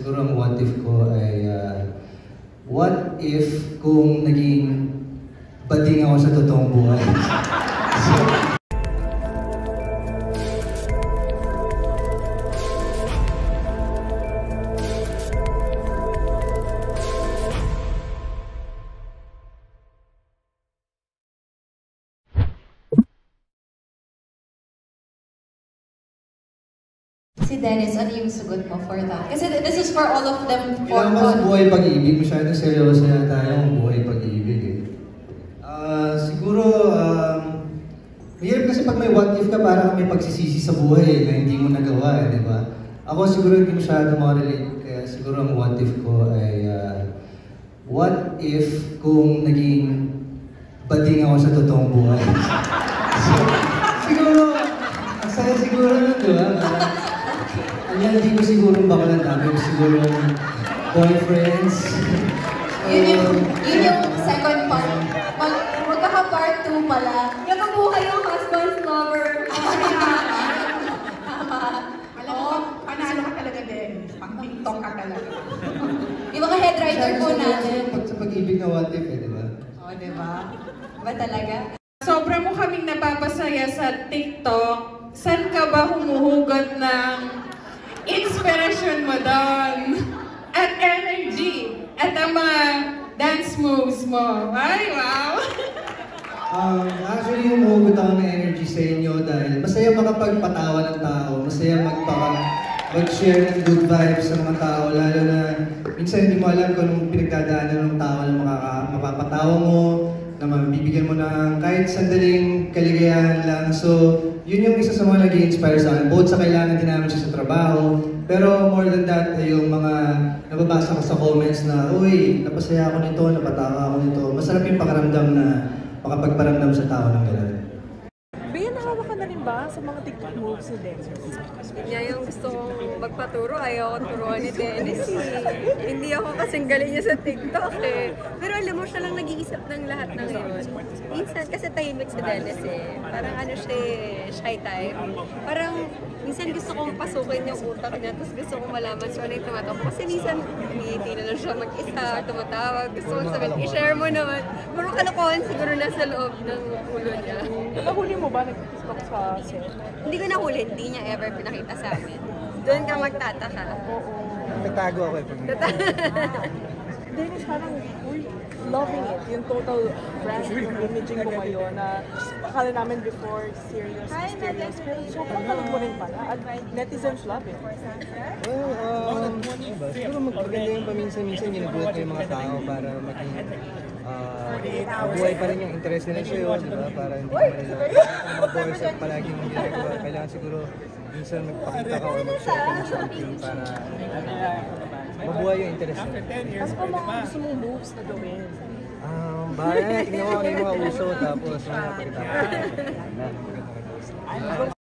siguro ang what if ko ay, what if kung naging bading ako sa totoong buhay? Si Dennis, ano yung sagot mo for that? Kasi this is for all of them. Kailangan mo sa buhay pag-ibig, masyadong seryoso na tayo ang buhay pag-ibig eh. Siguro, mahirap kasi pag may what if ka, parang may pagsisisi sa buhay eh, na hindi mo nagawa eh, di ba? Ako siguro hindi masyado makarelate, kaya siguro ang what if ko ay, what if kung naging bading ako sa totoong buhay? So, siguro, ang saya siguro nun, di ba? Hindi ko siguro bakalan namin, siguro boyfriends. Yun yung second part. Magkaka-part 2 pala. Nakabuhay yung husband's lover. Alam mo, panalo ka talaga din. Pang-tiktok ka talaga. Yung mga head writer po natin. Sa pag-ibig na what if eh, di ba? Oo, di ba? Ba talaga? Sobra mo kaming napapasaya sa TikTok. Saan ka ba humuhugot ng inspiration mo doon? At energy? At ang mga dance moves mo? Ay, wow! Actually, humuhugot ako ng energy sa inyo dahil masaya makapagpatawa ng tao, masaya mag-share ng good vibes sa mga tao, lalo na minsan hindi mo alam kung anong pinagdadaanan ng tao na mapapatawa mo, na mabibigyan mo ng kahit sandaling kaligayahan lang. So, yun yung isa sa mga nag-i-inspire sa akin. Both sa kailangan din namin siya sa trabaho, pero more than that, yung mga nababasa ko sa comments na, uy, napasaya ako nito, napatawa ako nito. Masarap yung pakiramdam na makapagparamdam sa tao ng gano'n. Bea, nakawa ka na rin ba sa mga TikTok moves ni Dennis? Niya yung gusto kong magpaturo, ayaw ko turuan ni Dennis eh. Hindi ako kasing galing niya sa TikTok eh. Pero alam mo, siya lang nag-iisip ng lahat ng yun. Minsan, kasi tahimik si Dennis eh. Parang ano siya, shy type. Parang minsan gusto kong pasukin yung utak niya, tapos gusto kong malaman siya ano yung tumatakbo. Kasi minsan, hindi na lang siya mag-isa, tumatawag. Gusto kong sabihin, i-share mo naman. Puro kalokohan siguro nasa loob ng ulo niya. Nahuli mo ba nag-TikTok sa set? Hindi ko nahuli, hindi niya ever pinakita sa amin. Doon ka magtataka. Oo. Nagtatago ako eh. Dennis, parang we're loving it. Yung total brand, yung imaging mo ngayon na akala namin before serious, mysterious. Pero sobrang alam mo rin pala. At netizens love it. Well, siguro magpaganda yung paminsan-minsan ginagulat ko yung mga tao para maging buhay pa rin yung interest nila sa'yo, di ba? Para hindi mo nila mga boys at palagi mong ginagawa. Kailangan siguro minsan magpakita ka o mag-share ka ng something para mabuhay yung interest nila. Tapos pa mga gusto mong moves na gawin. Bahala na, tingnan mo ano yung mga uso tapos mga pakita ko.